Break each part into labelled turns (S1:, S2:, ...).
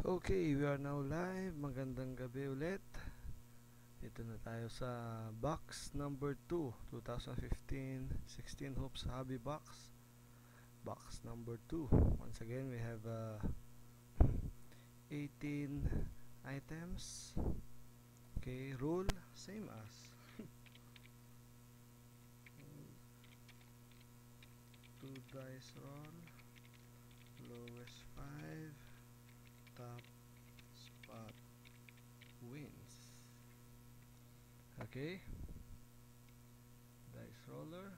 S1: Okay, we are now live. Magandang gabi ulit. Dito na tayo sa box number 2, 2015-16 Hoops Hobby Box. Box number 2. Once again, we have 18 items. Okay, rule, same as. Two dice roll. Lowest 5. Top spot wins. Okay, dice roller.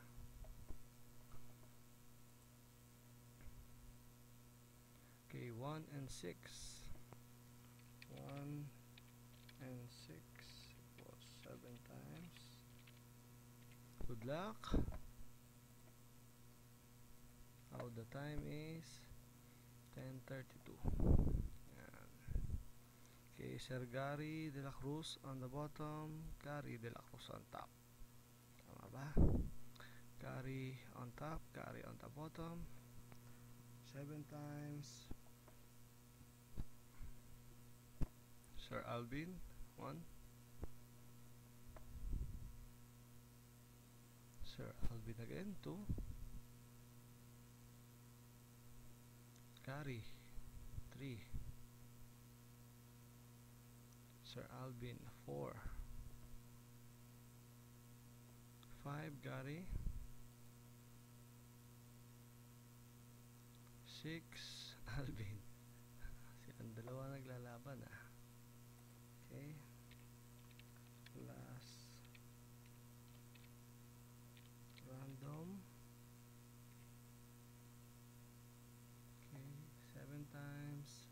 S1: Okay, 1 and 6. 1 and 6 was 7 times. Good luck. Now the time is 10:32. Okay, Sir Gary De La Cruz on the bottom, Gary De La Cruz on top. Tama ba? Gary on top, Gary on the bottom. 7 times. Sir Alvin, 1. Sir Alvin again, 2. Gary, 3. Sir Alvin, 4. 5, Gary. 6, Alvin. Silang dalawa naglalaban ah. Okay. Last random. Okay, 7 times.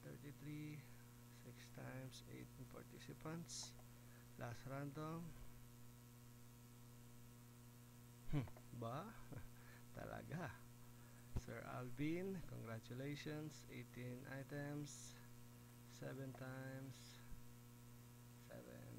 S1: 10:33. 6 times 8 participants. Last random. Ba? Talaga. Sir Alvin, congratulations. 18 items. 7 times 7